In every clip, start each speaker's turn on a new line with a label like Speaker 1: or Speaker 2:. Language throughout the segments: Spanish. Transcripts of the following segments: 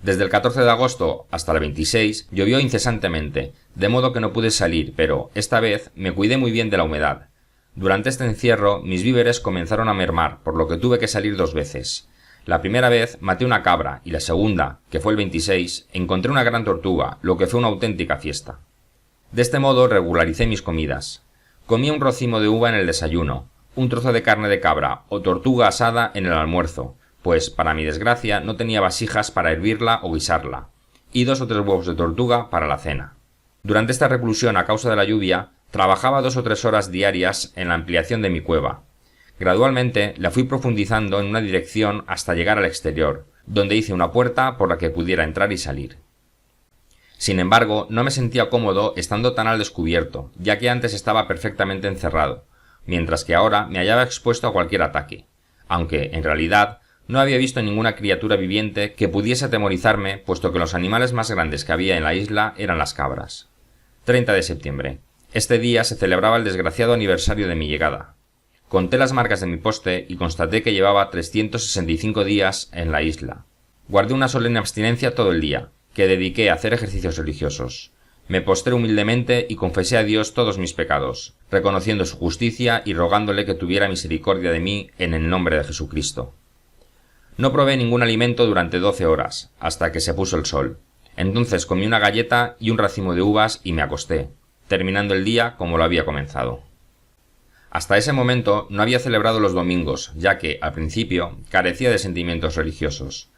Speaker 1: Desde el 14 de agosto hasta el 26 llovió incesantemente, de modo que no pude salir, pero, esta vez, me cuidé muy bien de la humedad. Durante este encierro, mis víveres comenzaron a mermar, por lo que tuve que salir 2 veces. La primera vez maté una cabra, y la segunda, que fue el 26, encontré una gran tortuga, lo que fue una auténtica fiesta. De este modo regularicé mis comidas. Comía un racimo de uva en el desayuno, un trozo de carne de cabra o tortuga asada en el almuerzo, pues, para mi desgracia, no tenía vasijas para hervirla o guisarla, y 2 o 3 huevos de tortuga para la cena. Durante esta reclusión a causa de la lluvia, trabajaba 2 o 3 horas diarias en la ampliación de mi cueva. Gradualmente la fui profundizando en una dirección hasta llegar al exterior, donde hice una puerta por la que pudiera entrar y salir. Sin embargo, no me sentía cómodo estando tan al descubierto, ya que antes estaba perfectamente encerrado, mientras que ahora me hallaba expuesto a cualquier ataque, aunque, en realidad, no había visto ninguna criatura viviente que pudiese atemorizarme, puesto que los animales más grandes que había en la isla eran las cabras. 30 de septiembre. Este día se celebraba el desgraciado aniversario de mi llegada. Conté las marcas de mi poste y constaté que llevaba 365 días en la isla. Guardé una solemne abstinencia todo el día, que dediqué a hacer ejercicios religiosos. Me postré humildemente y confesé a Dios todos mis pecados, reconociendo su justicia y rogándole que tuviera misericordia de mí en el nombre de Jesucristo. No probé ningún alimento durante 12 horas, hasta que se puso el sol. Entonces comí una galleta y un racimo de uvas y me acosté, terminando el día como lo había comenzado. Hasta ese momento no había celebrado los domingos, ya que, al principio, carecía de sentimientos religiosos.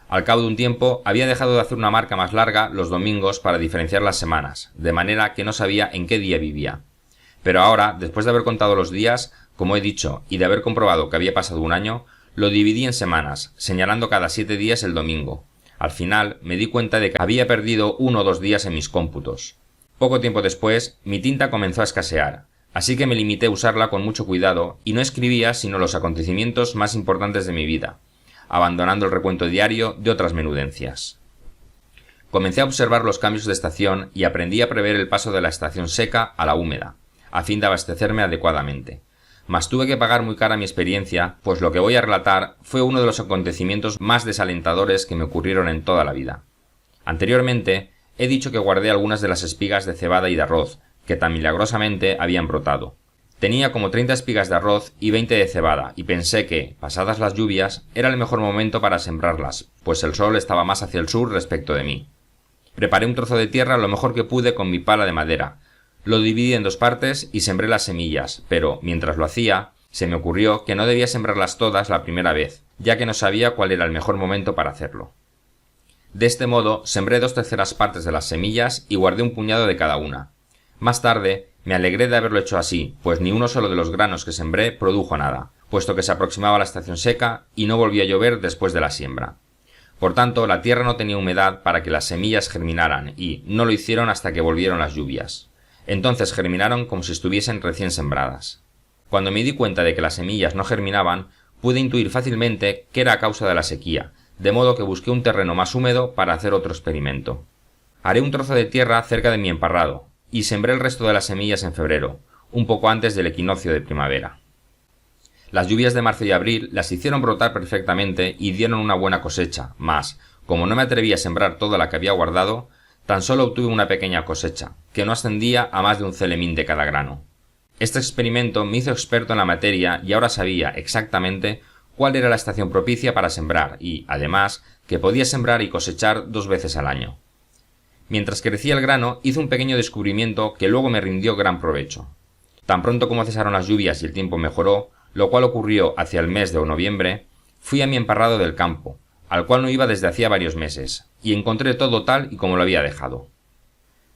Speaker 1: Al cabo de un tiempo, había dejado de hacer una marca más larga los domingos para diferenciar las semanas, de manera que no sabía en qué día vivía. Pero ahora, después de haber contado los días, como he dicho, y de haber comprobado que había pasado un año, lo dividí en semanas, señalando cada 7 días el domingo. Al final, me di cuenta de que había perdido 1 o 2 días en mis cómputos. Poco tiempo después, mi tinta comenzó a escasear, así que me limité a usarla con mucho cuidado y no escribía sino los acontecimientos más importantes de mi vida, abandonando el recuento diario de otras menudencias. Comencé a observar los cambios de estación y aprendí a prever el paso de la estación seca a la húmeda, a fin de abastecerme adecuadamente. Mas tuve que pagar muy cara mi experiencia, pues lo que voy a relatar fue uno de los acontecimientos más desalentadores que me ocurrieron en toda la vida. Anteriormente, he dicho que guardé algunas de las espigas de cebada y de arroz, que tan milagrosamente habían brotado. Tenía como 30 espigas de arroz y 20 de cebada, y pensé que, pasadas las lluvias, era el mejor momento para sembrarlas, pues el sol estaba más hacia el sur respecto de mí. Preparé un trozo de tierra lo mejor que pude con mi pala de madera. Lo dividí en 2 partes y sembré las semillas, pero, mientras lo hacía, se me ocurrió que no debía sembrarlas todas la primera vez, ya que no sabía cuál era el mejor momento para hacerlo. De este modo, sembré 2/3 partes de las semillas y guardé un puñado de cada una. Más tarde, me alegré de haberlo hecho así, pues ni uno solo de los granos que sembré produjo nada, puesto que se aproximaba la estación seca y no volvía a llover después de la siembra. Por tanto, la tierra no tenía humedad para que las semillas germinaran y no lo hicieron hasta que volvieron las lluvias. Entonces germinaron como si estuviesen recién sembradas. Cuando me di cuenta de que las semillas no germinaban, pude intuir fácilmente que era a causa de la sequía, de modo que busqué un terreno más húmedo para hacer otro experimento. Haré un trozo de tierra cerca de mi emparrado, y sembré el resto de las semillas en febrero, un poco antes del equinoccio de primavera. Las lluvias de marzo y abril las hicieron brotar perfectamente y dieron una buena cosecha, mas, como no me atreví a sembrar toda la que había guardado, tan solo obtuve una pequeña cosecha, que no ascendía a más de un celemín de cada grano. Este experimento me hizo experto en la materia y ahora sabía exactamente cuál era la estación propicia para sembrar y, además, que podía sembrar y cosechar 2 veces al año. Mientras crecía el grano, hice un pequeño descubrimiento que luego me rindió gran provecho. Tan pronto como cesaron las lluvias y el tiempo mejoró, lo cual ocurrió hacia el mes de noviembre, fui a mi emparrado del campo, al cual no iba desde hacía varios meses, y encontré todo tal y como lo había dejado.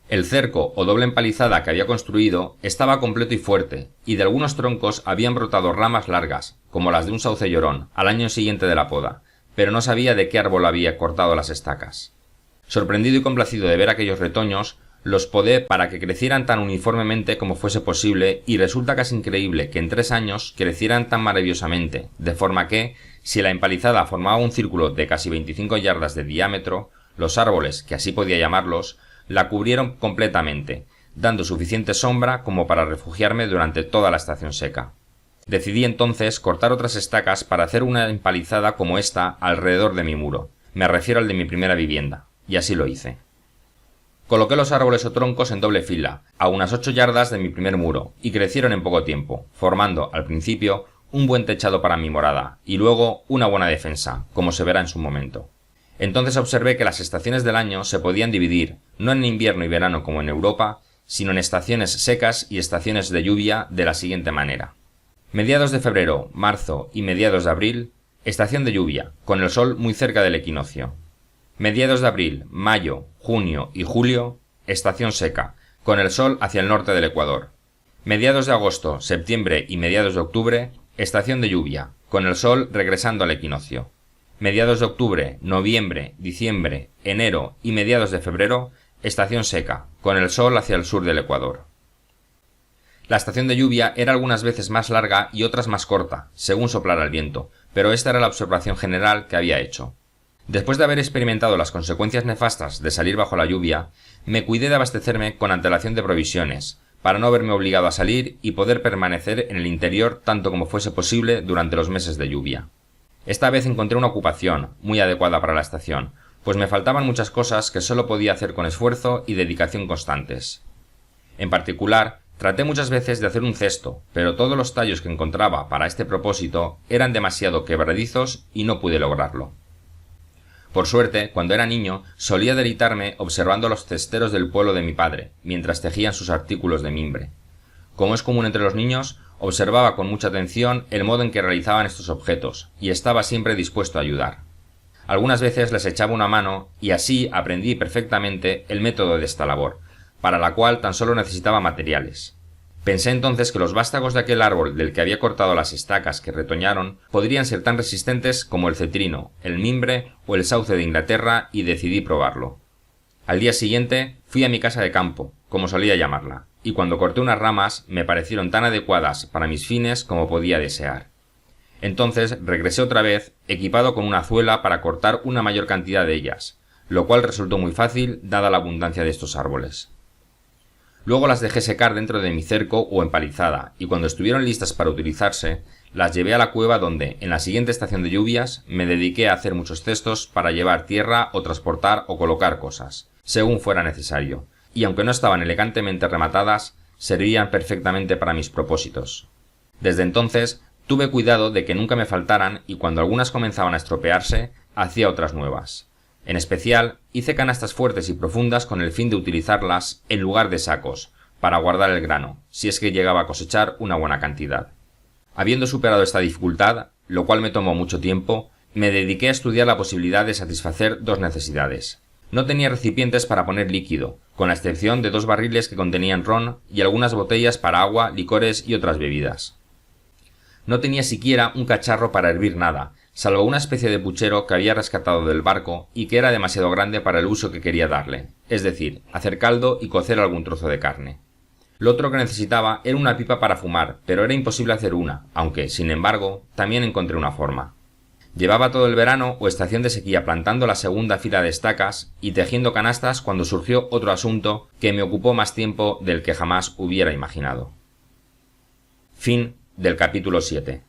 Speaker 1: El cerco o doble empalizada que había construido estaba completo y fuerte, y de algunos troncos habían brotado ramas largas, como las de un sauce llorón, al año siguiente de la poda, pero no sabía de qué árbol había cortado las estacas. Sorprendido y complacido de ver aquellos retoños, los podé para que crecieran tan uniformemente como fuese posible, y resulta casi increíble que en 3 años crecieran tan maravillosamente, de forma que, si la empalizada formaba un círculo de casi 25 yardas de diámetro, los árboles, que así podía llamarlos, la cubrieron completamente, dando suficiente sombra como para refugiarme durante toda la estación seca. Decidí entonces cortar otras estacas para hacer una empalizada como esta alrededor de mi muro, Me refiero al de mi primera vivienda, y así lo hice. Coloqué los árboles o troncos en doble fila, a unas 8 yardas de mi primer muro, y crecieron en poco tiempo, formando, al principio, un buen techado para mi morada, y luego una buena defensa, como se verá en su momento. Entonces observé que las estaciones del año se podían dividir, no en invierno y verano como en Europa, sino en estaciones secas y estaciones de lluvia de la siguiente manera. Mediados de febrero, marzo y mediados de abril, estación de lluvia, con el sol muy cerca del equinoccio. Mediados de abril, mayo, junio y julio, estación seca, con el sol hacia el norte del ecuador. Mediados de agosto, septiembre y mediados de octubre, estación de lluvia, con el sol regresando al equinoccio. Mediados de octubre, noviembre, diciembre, enero y mediados de febrero, estación seca, con el sol hacia el sur del ecuador. La estación de lluvia era algunas veces más larga y otras más corta, según soplara el viento, pero esta era la observación general que había hecho. Después de haber experimentado las consecuencias nefastas de salir bajo la lluvia, me cuidé de abastecerme con antelación de provisiones, para no verme obligado a salir y poder permanecer en el interior tanto como fuese posible durante los meses de lluvia. Esta vez encontré una ocupación, muy adecuada para la estación, pues me faltaban muchas cosas que solo podía hacer con esfuerzo y dedicación constantes. En particular, traté muchas veces de hacer un cesto, pero todos los tallos que encontraba para este propósito eran demasiado quebradizos y no pude lograrlo. Por suerte, cuando era niño, solía deleitarme observando a los cesteros del pueblo de mi padre, mientras tejían sus artículos de mimbre. Como es común entre los niños, observaba con mucha atención el modo en que realizaban estos objetos, y estaba siempre dispuesto a ayudar. Algunas veces les echaba una mano, y así aprendí perfectamente el método de esta labor, para la cual tan solo necesitaba materiales. Pensé entonces que los vástagos de aquel árbol del que había cortado las estacas que retoñaron podrían ser tan resistentes como el cetrino, el mimbre o el sauce de Inglaterra y decidí probarlo. Al día siguiente fui a mi casa de campo, como solía llamarla, y cuando corté unas ramas me parecieron tan adecuadas para mis fines como podía desear. Entonces regresé otra vez, equipado con una azuela para cortar una mayor cantidad de ellas, lo cual resultó muy fácil dada la abundancia de estos árboles. Luego las dejé secar dentro de mi cerco o empalizada, y cuando estuvieron listas para utilizarse, las llevé a la cueva donde, en la siguiente estación de lluvias, me dediqué a hacer muchos cestos para llevar tierra o transportar o colocar cosas, según fuera necesario, y aunque no estaban elegantemente rematadas, servían perfectamente para mis propósitos. Desde entonces, tuve cuidado de que nunca me faltaran y cuando algunas comenzaban a estropearse, hacía otras nuevas. En especial, hice canastas fuertes y profundas con el fin de utilizarlas en lugar de sacos, para guardar el grano, si es que llegaba a cosechar una buena cantidad. Habiendo superado esta dificultad, lo cual me tomó mucho tiempo, me dediqué a estudiar la posibilidad de satisfacer dos necesidades. No tenía recipientes para poner líquido, con la excepción de 2 barriles que contenían ron y algunas botellas para agua, licores y otras bebidas. No tenía siquiera un cacharro para hervir nada, salvo una especie de puchero que había rescatado del barco y que era demasiado grande para el uso que quería darle, es decir, hacer caldo y cocer algún trozo de carne. Lo otro que necesitaba era una pipa para fumar, pero era imposible hacer una, aunque, sin embargo, también encontré una forma. Llevaba todo el verano o estación de sequía plantando la segunda fila de estacas y tejiendo canastas cuando surgió otro asunto que me ocupó más tiempo del que jamás hubiera imaginado. Fin del capítulo 7.